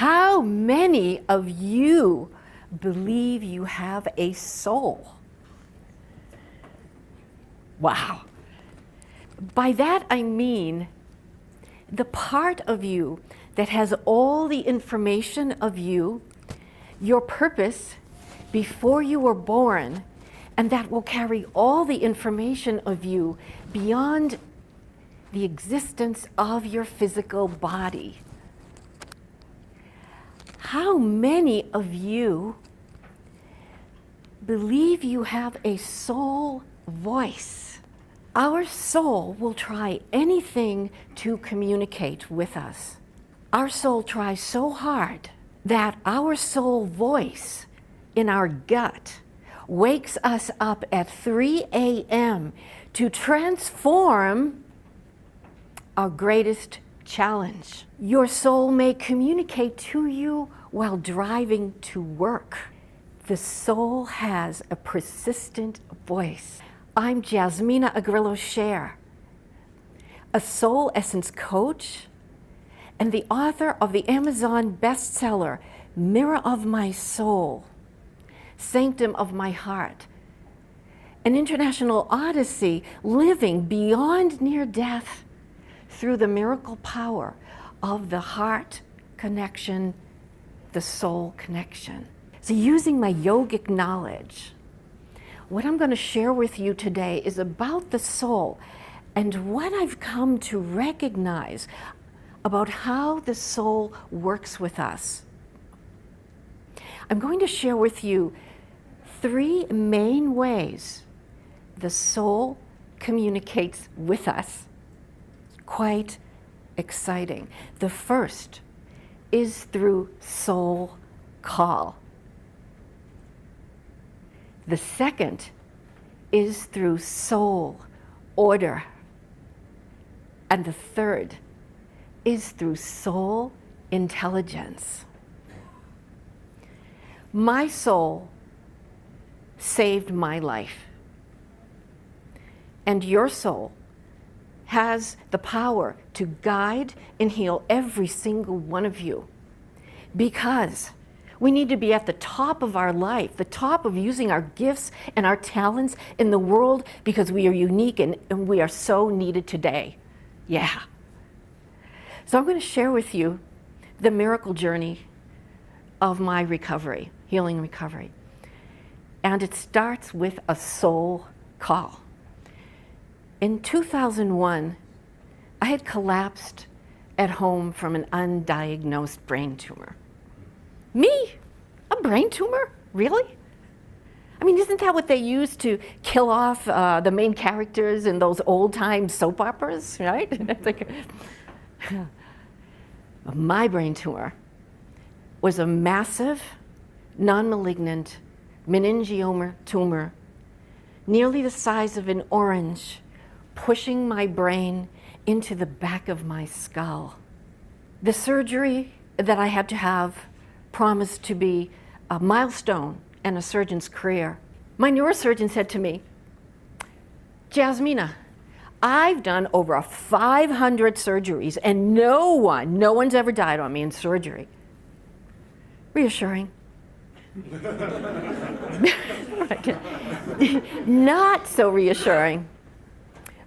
How many of you believe you have a soul? Wow. By that I mean the part of you that has all the information of you, your purpose before you were born, and that will carry all the information of you beyond the existence of your physical body. How many of you believe you have a soul voice? Our soul will try anything to communicate with us. Our soul tries so hard that our soul voice in our gut wakes us up at 3 a.m. to transform our greatest challenge. Your soul may communicate to you while driving to work. The soul has a persistent voice. I'm Jasmina Agrillo Scherr, a soul essence coach and the author of the Amazon bestseller, Mirror of My Soul, Sanctum of My Heart, an international odyssey living beyond near death through the miracle power of the heart connection, the soul connection. So using my yogic knowledge, what I'm going to share with you today is about the soul and what I've come to recognize about how the soul works with us. I'm going to share with you 3 main ways the soul communicates with us. Quite exciting. The first is through soul call. The second is through soul order. And the third is through soul intelligence. My soul saved my life. And your soul has the power to guide and heal every single one of you, because we need to be at the top of our life, the top of using our gifts and our talents in the world, because we are unique and we are so needed today. Yeah. So I'm going to share with you the miracle journey of my recovery, healing recovery. And it starts with a soul call. In 2001, I had collapsed at home from an undiagnosed brain tumor. Me? A brain tumor? Really? I mean, isn't that what they used to kill off the main characters in those old-time soap operas, right? It's like, my brain tumor was a massive, non-malignant meningioma tumor, nearly the size of an orange, pushing my brain into the back of my skull. The surgery that I had to have promised to be a milestone in a surgeon's career. My neurosurgeon said to me, Jasmina, I've done over 500 surgeries and no one's ever died on me in surgery. Reassuring. Not so reassuring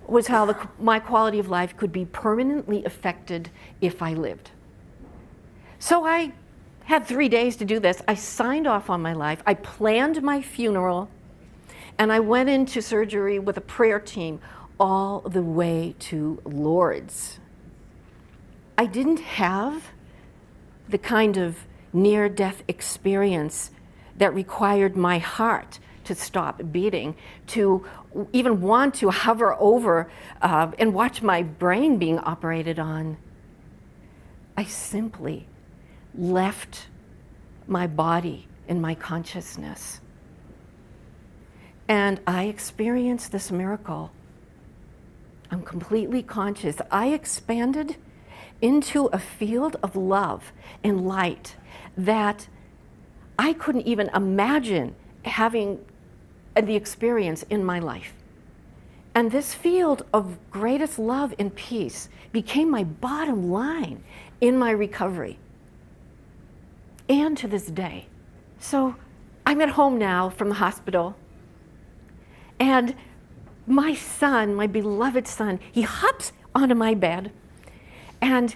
was how my quality of life could be permanently affected if I lived. So I had 3 days to do this. I signed off on my life. I planned my funeral, and I went into surgery with a prayer team all the way to Lourdes. I didn't have the kind of near-death experience that required my heart to stop beating, to even want to hover over and watch my brain being operated on. I simply left my body and my consciousness. And I experienced this miracle. I'm completely conscious. I expanded into a field of love and light that I couldn't even imagine having the experience in my life. And this field of greatest love and peace became my bottom line in my recovery. and to this day. So I'm at home now from the hospital, and my son, my beloved son, he hops onto my bed, and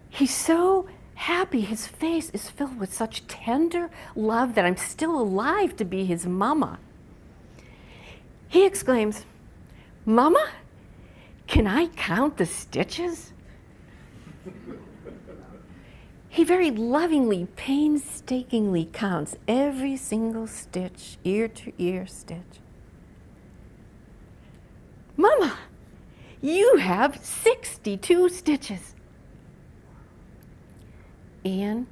he's so happy. His face is filled with such tender love that I'm still alive to be his mama. He exclaims, "Mama, can I count the stitches?" He very lovingly, painstakingly counts every single stitch, ear to ear stitch. "Mama, you have 62 stitches. Ian,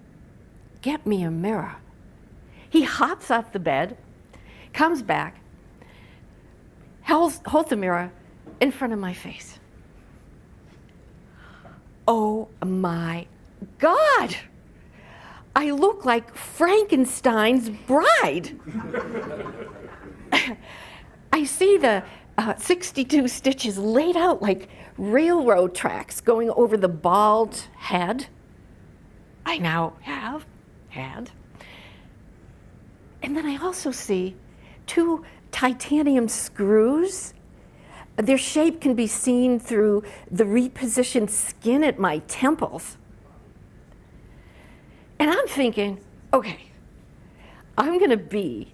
get me a mirror." He hops off the bed, comes back, holds the mirror in front of my face. Oh my God! I look like Frankenstein's bride. I see the 62 stitches laid out like railroad tracks going over the bald head I now have had. And then I also see 2 titanium screws. Their shape can be seen through the repositioned skin at my temples. And I'm thinking, okay, I'm gonna be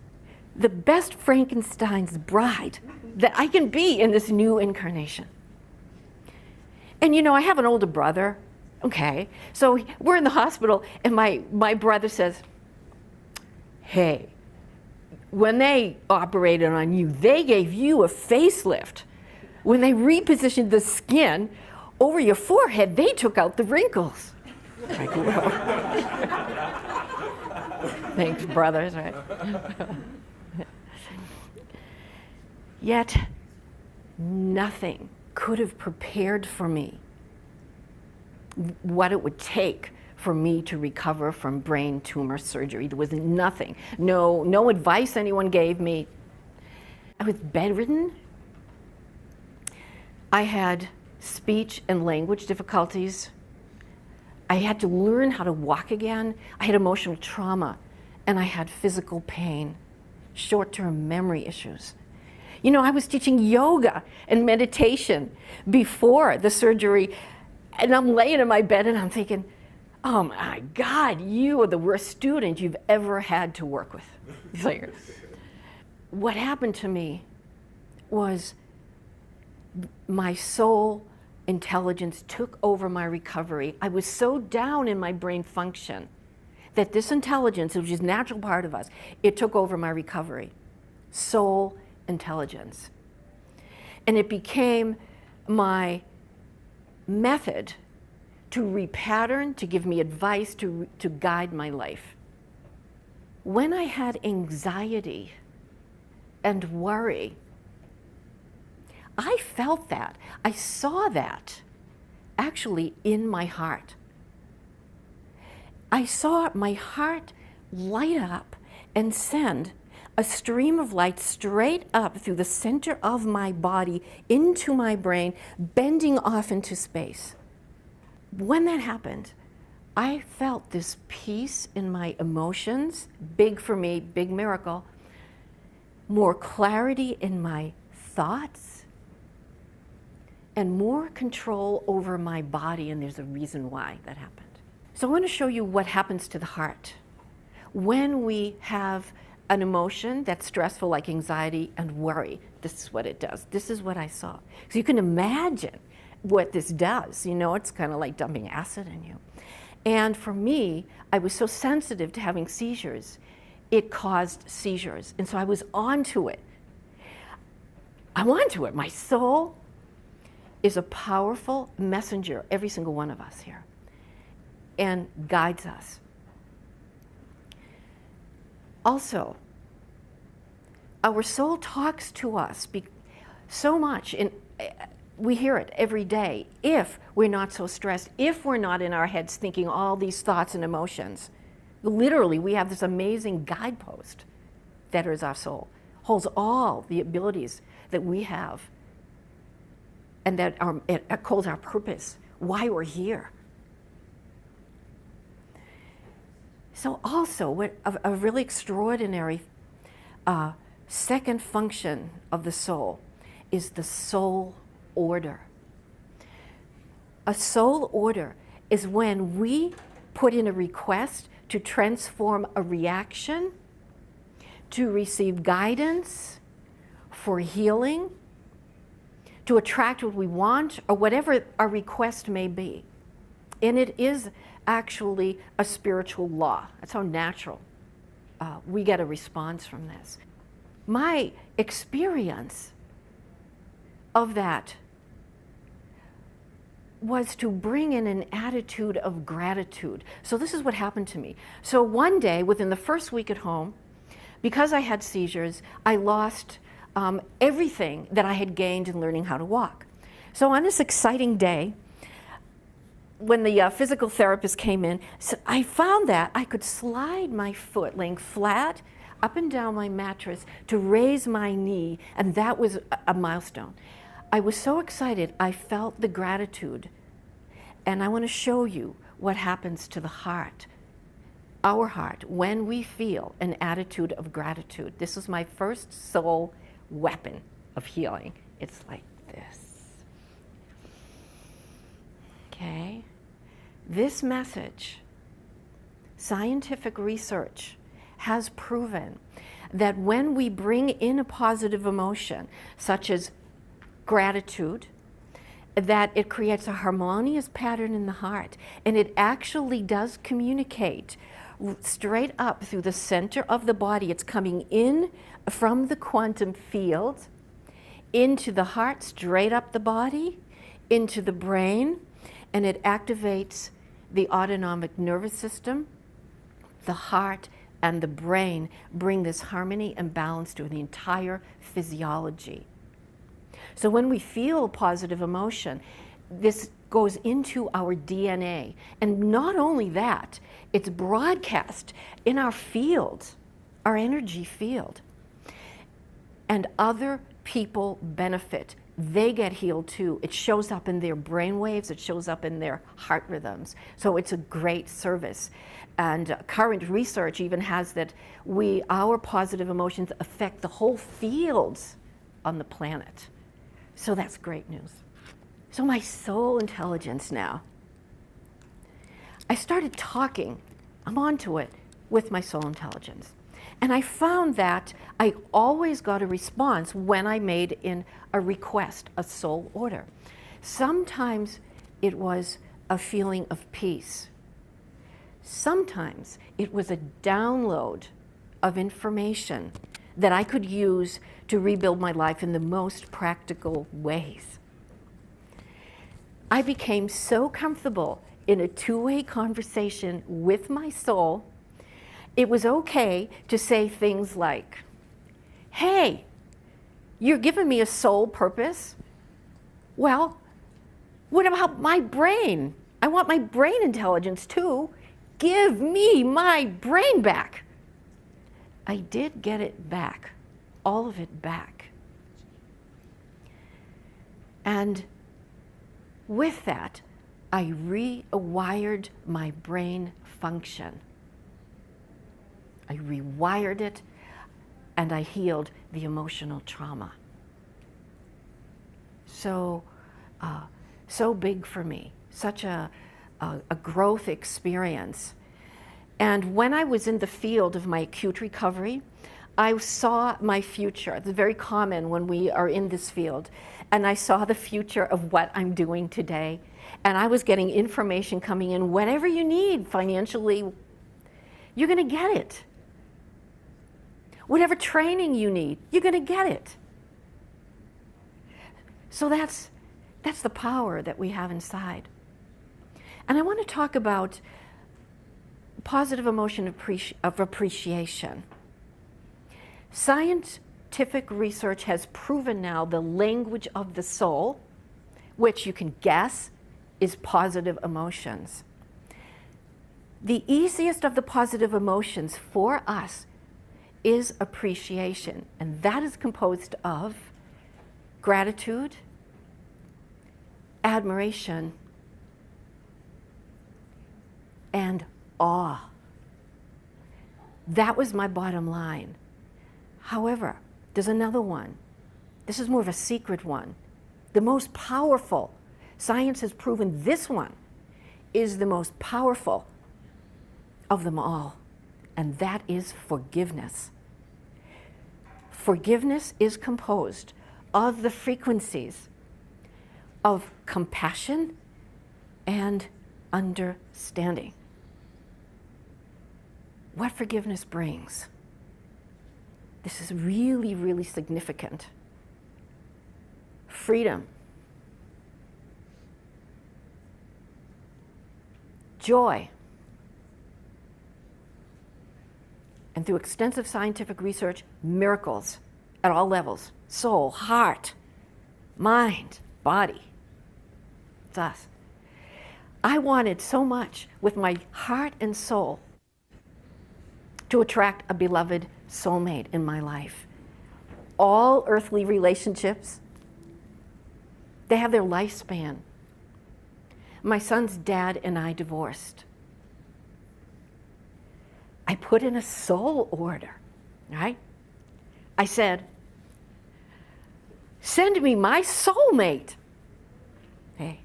the best Frankenstein's bride that I can be in this new incarnation. And you know, I have an older brother, okay? So we're in the hospital, and my brother says, "Hey, when they operated on you, they gave you a facelift. When they repositioned the skin over your forehead, they took out the wrinkles." Like, whoa. Thanks, brothers, right? Yet, nothing could have prepared for me what it would take for me to recover from brain tumor surgery. There was nothing, no advice anyone gave me. I was bedridden. I had speech and language difficulties. I had to learn how to walk again. I had emotional trauma, and I had physical pain, short-term memory issues. You know, I was teaching yoga and meditation before the surgery, and I'm laying in my bed and I'm thinking, oh my God, you are the worst student you've ever had to work with. It's like, what happened to me was my soul intelligence took over my recovery. I was so down in my brain function that this intelligence, which is a natural part of us, it took over my recovery. Soul intelligence. And it became my method to repattern, to give me advice, to guide my life. When I had anxiety and worry, I felt that. I saw that actually in my heart. I saw my heart light up and send a stream of light straight up through the center of my body into my brain, bending off into space. When that happened, I felt this peace in my emotions, big for me, big miracle, more clarity in my thoughts, and more control over my body, and there's a reason why that happened. So I want to show you what happens to the heart when we have an emotion that's stressful, like anxiety and worry. This is what it does. This is what I saw. So you can imagine what this does. You know, it's kind of like dumping acid in you. And for me, I was so sensitive to having seizures, it caused seizures. And so I was onto it. I'm onto it. My soul is a powerful messenger, every single one of us here, and guides us. Also, our soul talks to us so much, and we hear it every day. If we're not so stressed, if we're not in our heads thinking all these thoughts and emotions, literally we have this amazing guidepost that is our soul, holds all the abilities that we have, and that it holds our purpose, why we're here. So also, a really extraordinary second function of the soul is the soul order. A soul order is when we put in a request to transform a reaction, to receive guidance for healing, to attract what we want, or whatever our request may be. And it is actually a spiritual law. That's how natural we get a response from this. My experience of that was to bring in an attitude of gratitude. So this is what happened to me. So one day, within the first week at home, because I had seizures, I lost everything that I had gained in learning how to walk. So on this exciting day, when the physical therapist came in, so I found that I could slide my foot laying flat up and down my mattress to raise my knee, and that was a milestone. I was so excited, I felt the gratitude. And I want to show you what happens to the heart, our heart, when we feel an attitude of gratitude. This is my first soul weapon of healing. It's like this. Okay? This message, scientific research has proven that when we bring in a positive emotion, such as gratitude, that it creates a harmonious pattern in the heart, and it actually does communicate straight up through the center of the body. It's coming in from the quantum field into the heart, straight up the body, into the brain, and it activates the autonomic nervous system. The heart and the brain bring this harmony and balance to the entire physiology. So when we feel a positive emotion, this goes into our DNA. And not only that, it's broadcast in our field, our energy field. And other people benefit. They get healed too. It shows up in their brain waves, it shows up in their heart rhythms. So it's a great service. And current research even has that our positive emotions affect the whole fields on the planet. So that's great news. So my soul intelligence now. I started talking, I'm onto it, with my soul intelligence. And I found that I always got a response when I made in a request, a soul order. Sometimes it was a feeling of peace. Sometimes it was a download of information that I could use to rebuild my life in the most practical ways. I became so comfortable in a two-way conversation with my soul, it was okay to say things like, hey, you're giving me a soul purpose? Well, what about my brain? I want my brain intelligence too. Give me my brain back. I did get it back, all of it back. And with that, I rewired my brain function. I rewired it, and I healed the emotional trauma. So big for me, such a growth experience. And when I was in the field of my acute recovery, I saw my future. It's very common when we are in this field. And I saw the future of what I'm doing today. And I was getting information coming in, whatever you need financially, you're going to get it. Whatever training you need, you're going to get it. So that's the power that we have inside. And I want to talk about positive emotion of appreciation. Scientific research has proven now the language of the soul, which you can guess is positive emotions. The easiest of the positive emotions for us is appreciation, and that is composed of gratitude, admiration, and awe. That was my bottom line. However, there's another one. This is more of a secret one. The most powerful, science has proven this one is the most powerful of them all, and that is forgiveness. Forgiveness is composed of the frequencies of compassion and understanding. What forgiveness brings. This is really, really significant. Freedom, joy, and through extensive scientific research, miracles at all levels: soul, heart, mind, body. It's us. I wanted so much with my heart and soul to attract a beloved soulmate in my life. All earthly relationships, they have their lifespan. My son's dad and I divorced. I put in a soul order, right? I said, send me my soulmate. Hey,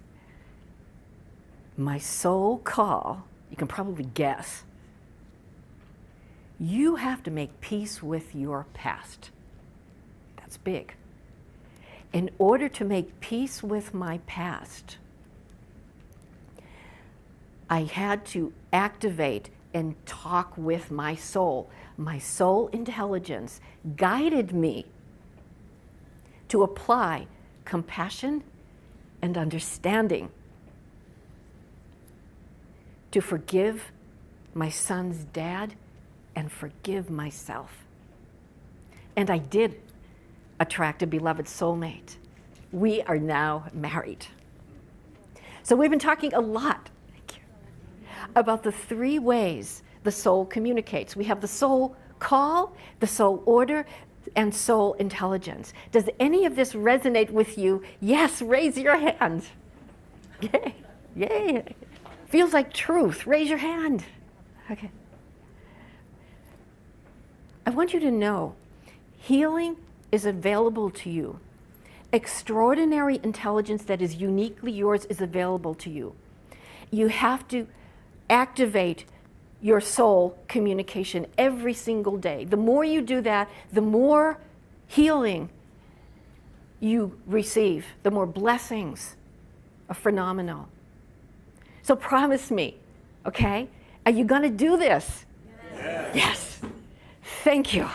my soul call, you can probably guess. You have to make peace with your past. That's big. In order to make peace with my past, I had to activate and talk with my soul. My soul intelligence guided me to apply compassion and understanding, to forgive my son's dad and forgive myself. And I did attract a beloved soulmate. We are now married. So we've been talking a lot about the three ways the soul communicates. We have the soul call, the soul order, and soul intelligence. Does any of this resonate with you? Yes, raise your hand. Yay, yay. Feels like truth. Raise your hand. Okay. I want you to know, healing is available to you. Extraordinary intelligence that is uniquely yours is available to you. You have to activate your soul communication every single day. The more you do that, the more healing you receive, the more blessings are phenomenal. So promise me, okay? Are you going to do this? Yes. Yes. Thank you.